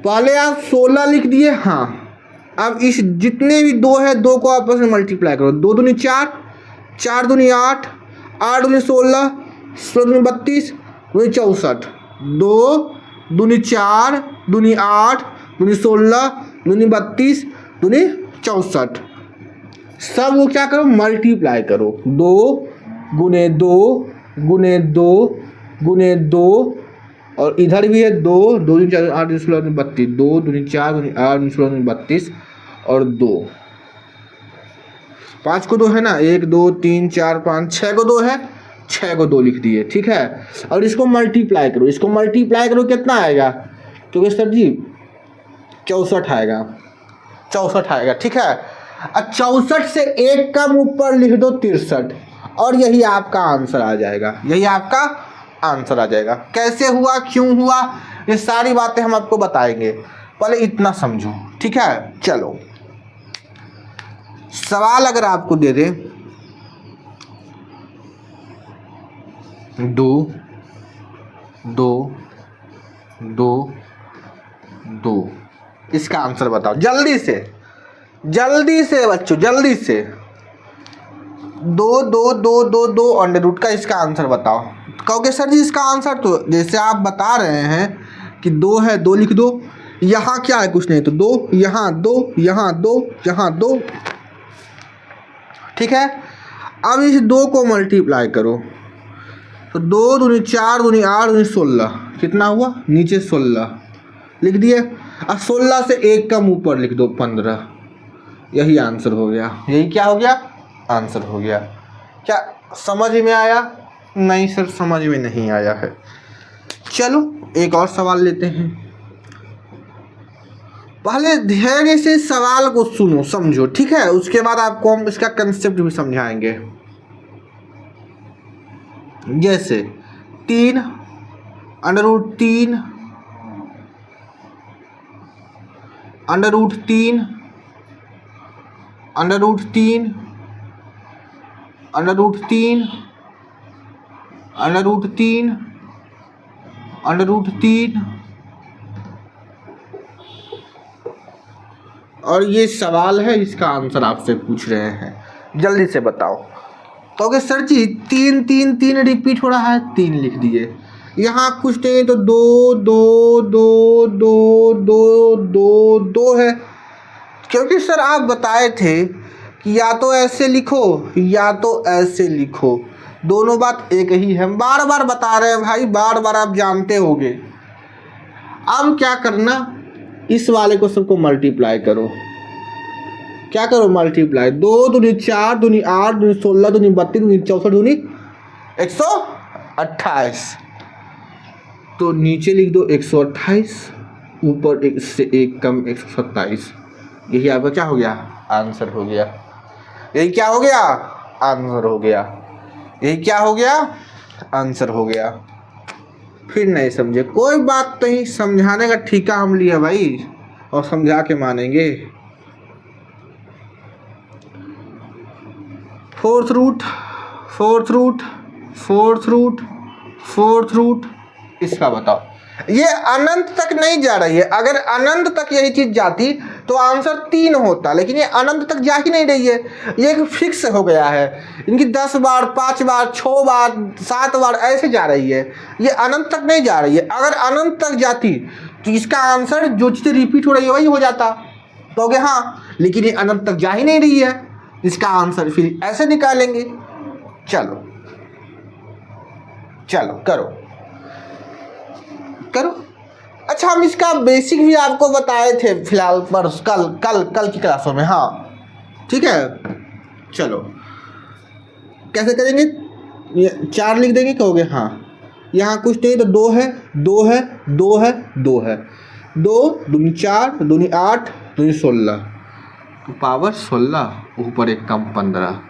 पहले आप 16 लिख दिए, हाँ। अब इस जितने भी 2 है 2 को आपस में मल्टीप्लाई करो, 2 दूनी 4, 4 दूनी 8, 8 दूनी 16, 16 दूनी 32 दूनी 64, 2 दूनी 4 दूनी 8 दूनी 16 दूनी 32 दूनी 64। सब वो क्या करो मल्टीप्लाई करो, 2 गुने 2 गुने 2 गुने 2, और इधर भी है 2 2 दूनी 4 8 16 दूनी 32, 2 दूनी 4 दूनी 8 दूनी 16 दूनी 32 और 2, 5 को 2 है ना, 1 2 3 4 5 6 को 2 है, 6 को 2 लिख दिए, ठीक है? और इसको मल्टीप्लाई करो, इसको मल्टीप्लाई करो, कितना आएगा? क्योंकि सर जी 64 आएगा, 64 आएगा, ठीक है? अब 64 से 1 कम ऊपर लिख दो 63, और यही आपका आंसर आ जाएगा, यही आपका आंसर आ जाएगा। कैसे हुआ, क्यों हुआ, ये सारी बातें हम आपको बताएंगे, पहले इतना समझो, ठीक है? चलो सवाल अगर आपको दे दे 2 2 2 2। इसका आंसर बताओ जल्दी से बच्चों, जल्दी से। 2 2 2 2 2 अंडर रूट का इसका आंसर बताओ। कहोगे सर जी इसका आंसर तो जैसे आप बता रहे हैं कि 2 है, 2 लिख दो। यहाँ क्या है, कुछ नहीं, तो 2 यहाँ 2 यहाँ 2 यहाँ 2। ठीक है, अब इस 2 को मल्टीप्लाई करो तो 2 दूनी 4 दूनी 8 दूनी 16, कितना हुआ, नीचे 16 लिख दिए। अब 16 से एक कम ऊपर लिख दो 15। यही आंसर हो गया। यही क्या हो गया, आंसर हो गया। क्या समझ में आया? नहीं सर समझ में नहीं आया है। चलो एक और सवाल लेते हैं। पहले धैर्य से सवाल को सुनो समझो, ठीक है, उसके बाद आपको हम इसका कंसेप्ट भी समझाएंगे। जैसे 3 under root 3 under root 3 under root 3 under root 3 under root 3 under root 3। और ये सवाल है, इसका आंसर आपसे पूछ रहे हैं, जल्दी से बताओ। तो सर जी 3 3 3 रिपीट हो रहा है, 3 लिख दिए। यहाँ कुछ नहीं तो 2 2 2 2 2 2 2 है, क्योंकि सर आप बताए थे कि या तो ऐसे लिखो या तो ऐसे लिखो, दोनों बात एक ही है। बार बार बता रहे हैं भाई, बार बार आप जानते होगे। अब क्या करना, इस वाले को सबको मल्टीप्लाई करो। क्या करो, मल्टीप्लाई। 2 दूनी 4 दूनी 8 दूनी 16 दूनी 32 दूनी 64 दूनी 128। तो नीचे लिख दो 128, ऊपर एक से एक कम 127। यही आपका क्या हो गया, आंसर हो गया। यही क्या हो गया, आंसर हो गया। यही क्या हो गया, आंसर हो गया। फिर नहीं समझे, कोई बात नहीं, समझाने का ठीका हम लिया भाई, और समझा के मानेंगे। 4th root 4th root 4th root 4th root, इसका बताओ। ये अनंत तक नहीं जा रही है, अगर अनंत तक यही चीज जाती तो आंसर 3 होता, लेकिन ये अनंत तक जा ही नहीं रही है। ये एक फिक्स हो गया है, इनकी 10 बार 5 बार 6 बार 7 बार ऐसे जा रही है, ये अनंत तक नहीं जा रही है। अगर अनंत तक जाती तो इसका आंसर जो चीज़ें रिपीट हो रही है वही हो जाता, तो हाँ, लेकिन ये अनंत तक जा ही नहीं रही है, इसका आंसर फिर ऐसे निकालेंगे। चलो चलो करो करो। अच्छा, हम इसका बेसिक भी आपको बताए थे फिलहाल पर कल की क्लासों में। हाँ ठीक है, चलो कैसे करेंगे, ये 4 लिख देंगे, कहोगे हाँ। यहाँ कुछ नहीं तो 2 है 2 है 2 है 2 है, 2 दूनी 4 दूनी 8 दूनी 16, तो पावर 16, ऊपर एक कम 15,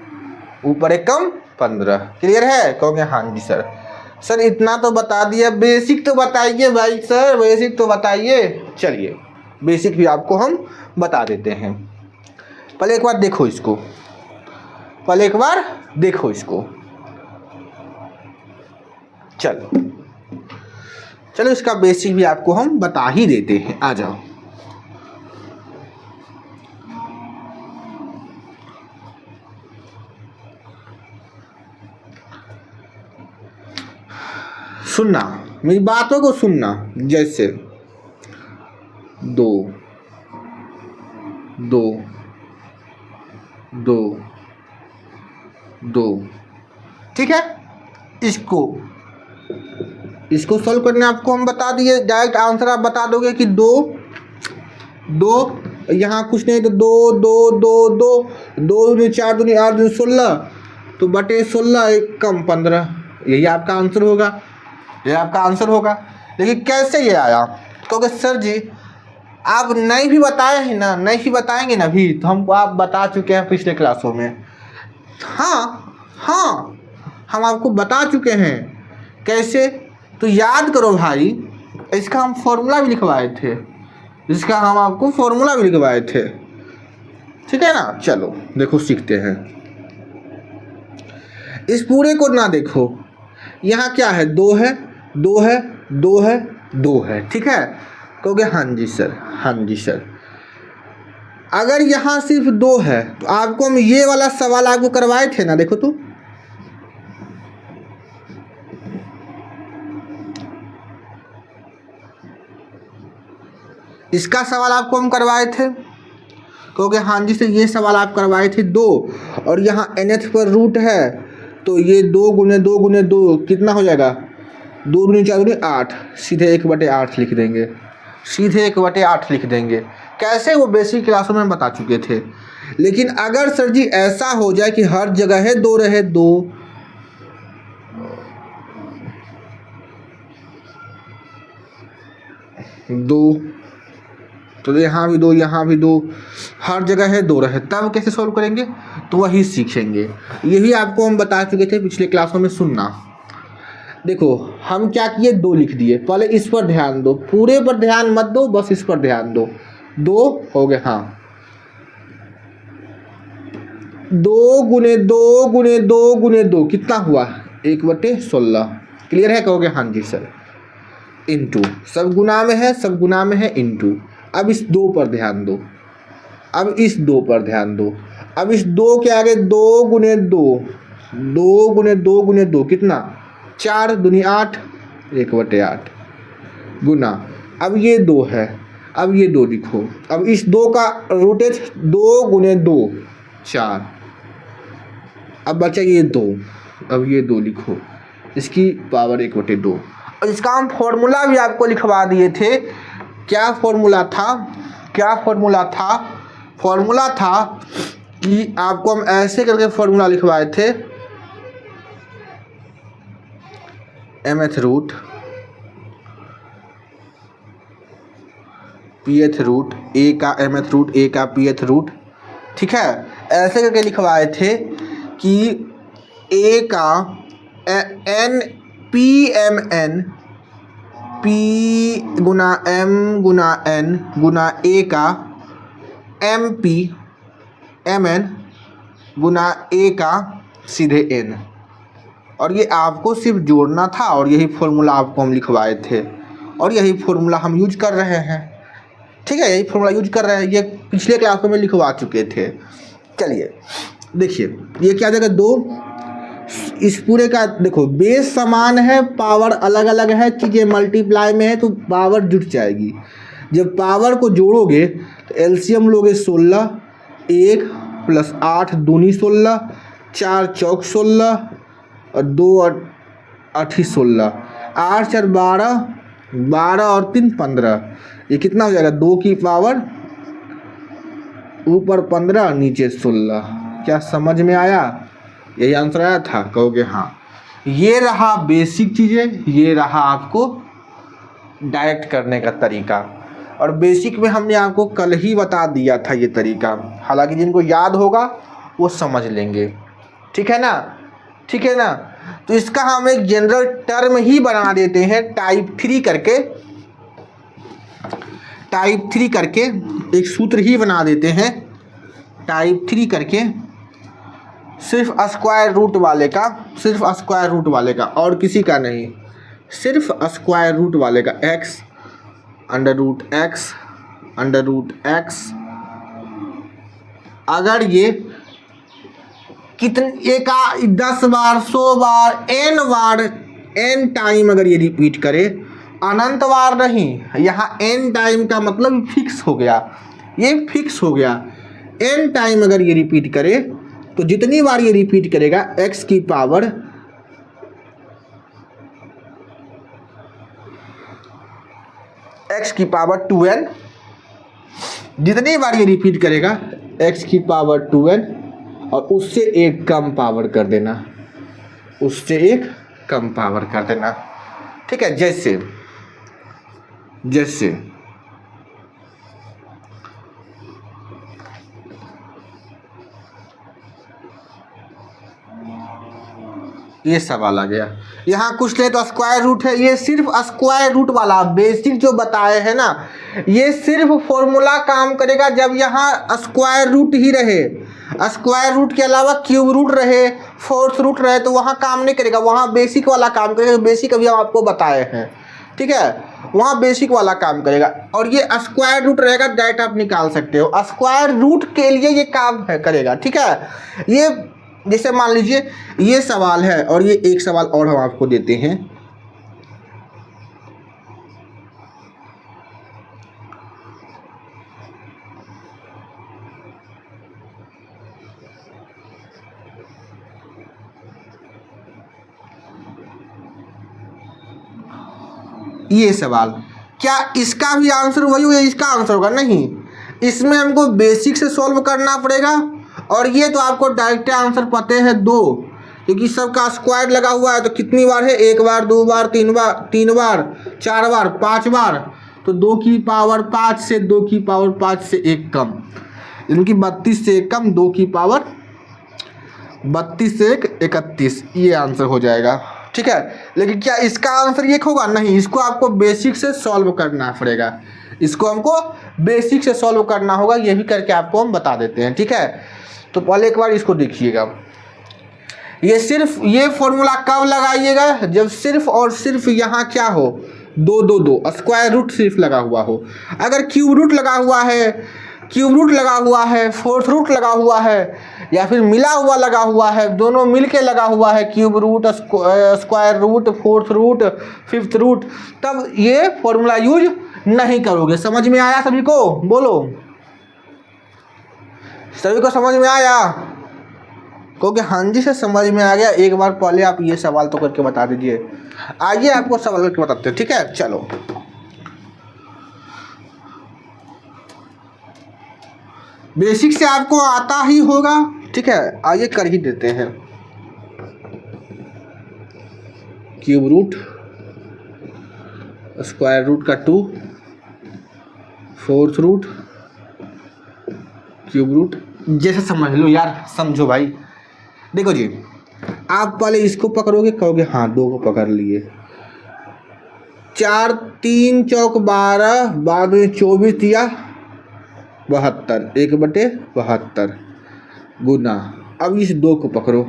ऊपर एक कम 15। क्लियर है? कहोगे हाँ जी सर। सर इतना तो बता दिया, बेसिक तो बताइए भाई सर, बेसिक तो बताइए। चलिए बेसिक भी आपको हम बता देते हैं। पहले एक बार देखो इसको, पहले एक बार देखो इसको। चलो चलो इसका बेसिक भी आपको हम बता ही देते हैं, आ जाओ। सुनना, मेरी बातों को सुनना। जैसे 2 2 2 2, ठीक है। इसको सॉल्व करने आपको हम बता दिए, डायरेक्ट आंसर आप बता दोगे कि 2 2, यहाँ कुछ नहीं तो 2 2 2 2 2 दूनी 4 दूनी 8 दूनी 16, तो बटे 16 एक कम 15, यही आपका आंसर होगा, ये आपका आंसर होगा। लेकिन कैसे ये आया, क्योंकि सर जी आप नहीं भी बताए हैं ना, नहीं भी बताएंगे ना भी, तो हमको आप बता चुके हैं पिछले क्लासों में। हाँ हम आपको बता चुके हैं। कैसे, तो याद करो भाई, इसका हम फॉर्मूला भी लिखवाए थे, इसका हम आपको फॉर्मूला भी लिखवाए थे, ठीक है ना। चलो देखो सीखते हैं। इस पूरे को ना देखो, यहाँ क्या है, 2 है, 2 है, 2 है, 2 है, ठीक है। कहोगे हाँ जी सर, हाँ जी सर। अगर यहाँ सिर्फ 2 है तो आपको हम ये वाला सवाल आपको करवाए थे ना, देखो तो इसका सवाल आपको हम करवाए थे। कहोगे हाँ जी सर, ये सवाल आप करवाए थे 2 और यहाँ nth पर रूट है, तो ये 2 गुने 2 गुने 2 कितना हो जाएगा, 2 गुने 4 गुने 8, सीधे 1/8 लिख देंगे, सीधे 1/8 लिख देंगे। कैसे, वो बेसिक क्लासों में बता चुके थे। लेकिन अगर सर जी ऐसा हो जाए कि हर जगह है 2 रहे, 2 तो यहाँ भी 2, यहाँ भी 2, हर जगह है 2 रहे, तब कैसे सॉल्व करेंगे, तो वही सीखेंगे। यही आपको हम बता चुके थे पिछले क्लासों में। सुनना, देखो हम क्या किए, 2 लिख दिए। पहले इस पर ध्यान दो, पूरे पर ध्यान मत दो, बस इस पर ध्यान दो। 2 हो गए, हाँ, 2 गुने 2 गुने 2 गुने 2 कितना हुआ, 1/16। क्लियर है, कहोगे हाँ जी सर। इंटू, सब गुना में है, सब गुना में है, इंटू। अब इस 2 पर ध्यान दो, अब इस 2 पर ध्यान दो, अब इस 2 के आगे 2 गुने 2, 2 गुने 2 गुने 2 कितना, 4 दूनी 8, 1/8 गुना। अब ये 2 है, अब ये 2 लिखो। अब इस 2 का रूटेज 2 गुने 2 4, अब बचा ये 2, अब ये 2 लिखो, इसकी पावर 1/2। और इसका हम फॉर्मूला भी आपको लिखवा दिए थे। क्या फॉर्मूला था, क्या फॉर्मूला था, फॉर्मूला था कि आपको हम ऐसे करके फॉर्मूला लिखवाए थे, mth root pth root, a का mth रूट, a का pth रूट, ठीक है। ऐसे करके लिखवाए थे कि a का n pmn, p Guna m Guna n Guna a का mp mn गुना a का सीधे n। और ये आपको सिर्फ जोड़ना था और यही फॉर्मूला आपको हम लिखवाए थे और यही फॉर्मूला हम यूज कर रहे हैं, ठीक है। यही फॉर्मूला यूज कर रहे हैं, ये पिछले क्लासों में लिखवा चुके थे। चलिए देखिए, ये क्या जगह 2, इस पूरे का देखो बेस समान है, पावर अलग अलग है, चीज़ें मल्टीप्लाई में है तो पावर जुट जाएगी। जब पावर को जोड़ोगे तो एलसीएम लोगे 16, 1 + 8 दूनी 16, 4 चौक 16 और 2 और 8 16, 8 4 12, 12 और 3 15, ये कितना हो जाएगा, 2 की पावर ऊपर 15 नीचे 16। क्या समझ में आया, यही आंसर आया था, कहोगे हाँ। ये रहा बेसिक चीज़ें, ये रहा आपको डायरेक्ट करने का तरीका। और बेसिक में हमने आपको कल ही बता दिया था ये तरीका, हालांकि जिनको याद होगा वो समझ लेंगे, ठीक है ना, ठीक है ना। तो इसका हम एक जनरल टर्म ही बना देते हैं, टाइप 3 करके, टाइप 3 करके एक सूत्र ही बना देते हैं, टाइप 3 करके, सिर्फ स्क्वायर रूट वाले का, सिर्फ स्क्वायर रूट वाले का, और किसी का नहीं, सिर्फ स्क्वायर रूट वाले का, x √x √x। अगर ये कितने का 10 बार 100 बार n टाइम अगर ये रिपीट करे, अनंत बार नहीं, यहाँ n टाइम का मतलब फिक्स हो गया, ये फिक्स हो गया। n टाइम अगर ये रिपीट करे तो जितनी बार ये रिपीट करेगा x की पावर x की पावर 2n, जितनी बार ये रिपीट करेगा x की पावर 2n, और उससे एक कम पावर कर देना, उससे एक कम पावर कर देना, ठीक है। जैसे जैसे ये सवाल आ गया। यहाँ कुछ नहीं तो स्क्वायर रूट है, ये सिर्फ स्क्वायर रूट वाला बेसिक जो बताए हैं ना, ये सिर्फ फॉर्मूला काम करेगा जब यहाँ स्क्वायर रूट ही रहे। स्क्वायर रूट के अलावा क्यूब रूट रहे, फोर्थ रूट रहे तो वहाँ काम नहीं करेगा, वहाँ बेसिक वाला काम करेगा। बेसिक अभी हम आपको बताए हैं, ठीक है, वहाँ बेसिक वाला काम करेगा। और ये स्क्वायर रूट रहेगा, डायरेक्ट आप निकाल सकते हो, स्क्वायर रूट के लिए ये काम है करेगा, ठीक है। ये जैसे मान लीजिए ये सवाल है और ये एक सवाल और हम आपको देते हैं। ये सवाल, क्या इसका भी आंसर वही होगा, इसका आंसर होगा? नहीं, इसमें हमको बेसिक से सॉल्व करना पड़ेगा। और ये तो आपको डायरेक्ट आंसर पते हैं 2, क्योंकि सबका स्क्वायर लगा हुआ है। तो कितनी बार है? 1 बार, 2 बार, 3 बार, 3 बार, 4 बार, 5 बार। तो 2 की पावर 5 से 2 की पावर 5 से 1 कम, इनकी 32 से 1 कम, 2 की पावर 32 से 1 31। ये आंसर हो जाएगा, ठीक है। लेकिन क्या इसका आंसर ये होगा? नहीं, इसको आपको बेसिक से सॉल्व करना पड़ेगा, इसको हमको बेसिक से सॉल्व करना होगा। ये भी करके आपको हम बता देते हैं, ठीक है। तो पहले एक बार इसको देखिएगा। ये सिर्फ ये फॉर्मूला कब लगाइएगा? जब सिर्फ और सिर्फ यहाँ क्या हो, 2 2 2 स्क्वायर रूट सिर्फ लगा हुआ हो। अगर क्यूब रूट लगा हुआ है, क्यूब रूट लगा हुआ है, फोर्थ रूट लगा हुआ है, या फिर मिला हुआ लगा हुआ है, दोनों मिलके लगा हुआ है, cube root, square root, fourth root, fifth root, तब ये फॉर्मूला यूज नहीं करोगे। समझ में आया सभी को? बोलो, सभी को समझ में आया? क्योंकि हाँ जी से समझ में आ गया। एक बार पहले आप ये सवाल तो करके बता दीजिए। आइए आपको सवाल करके बताते हैं, ठीक है। चलो, बेसिक से आपको आता ही होगा, ठीक है। आइए कर ही देते हैं। क्यूब रूट, स्क्वायर रूट का 2, फोर्थ रूट, क्यूब रूट, जैसे समझ लो यार, समझो भाई। देखो जी, आप पहले इसको पकड़ोगे, कहोगे हाँ 2 को पकड़ लिए, 4 3 चौक 12, बाद में 24 दिया 72, 1/72 गुना। अब इस 2 को पकड़ो,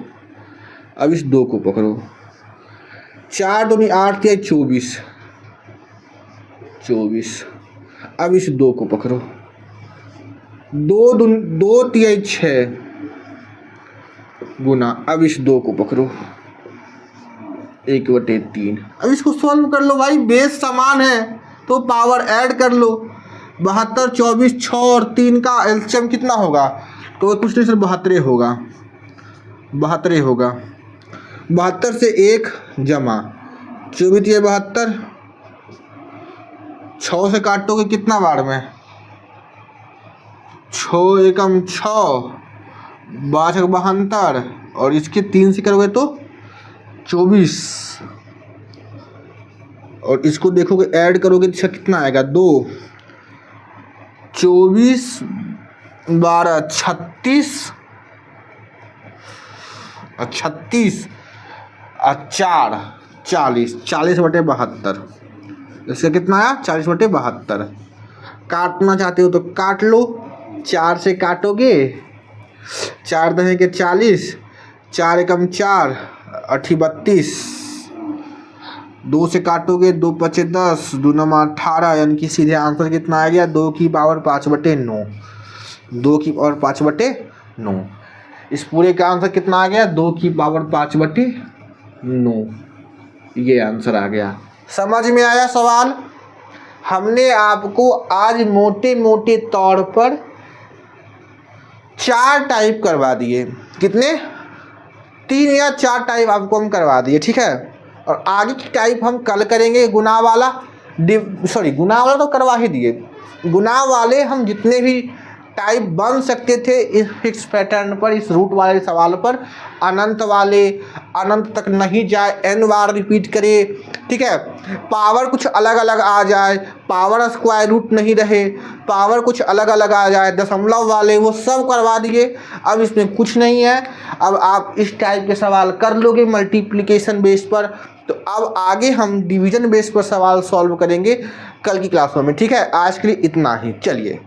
अब इस 2 को पकड़ो, 4 दूनी 8 या 24 24। अब इस 2 को पकड़ो, 2 3 6 गुना। अब इस 2 को पकड़ो, 1/3। अब इसको सॉल्व कर लो भाई, बेस समान है तो पावर ऐड कर लो। 72 24 6 और 3 का एलसीएम कितना होगा? तो कुछ नहीं सर 72 होगा, 72 होगा। 72 से 1 जमा 24 या 72, 6 से काटोगे कितना बार में? 6 एकम 6, 12 72, और इसके 3 से करोगे तो 24, और इसको देखोगे ऐड करोगे तो कितना आएगा? 2 24 12 36 और 36 और 4 40, 40/72। इसका कितना आया? 40/72। काटना चाहते हो तो काट लो, 4 से काटोगे, 4 दहे के 40, 4 एकम 4, 8 32, 2 से काटोगे 2 पचे 10, 2 नमा 18, यानी कि सीधे आंसर कितना आ गया? 2 की पावर 5/9, 2 की पावर 5/9। इस पूरे का आंसर कितना आ गया? 2 की पावर 5/9। ये आंसर आ गया। समझ में आया सवाल? हमने आपको आज मोटे मोटे तौर पर 4 टाइप करवा दिए। कितने? 3 या 4 टाइप आपको हम करवा दिए, ठीक है। और आगे की टाइप हम कल करेंगे। गुना वाला, गुना वाला तो करवा ही दिए। गुना वाले हम जितने भी टाइप बन सकते थे इस फिक्स पैटर्न पर, इस रूट वाले सवाल पर। अनंत वाले अनंत तक नहीं जाए, n बार रिपीट करे, ठीक है। पावर कुछ अलग अलग आ जाए, पावर स्क्वायर रूट नहीं रहे, पावर कुछ अलग अलग आ जाए, दशमलव वाले वो सब करवा दिए। अब इसमें कुछ नहीं है, अब आप इस टाइप के सवाल कर लोगे मल्टीप्लिकेशन बेस पर। तो अब आगे हम डिवीजन बेस पर सवाल सॉल्व करेंगे कल की क्लासों में, ठीक है। आज के लिए इतना ही, चलिए।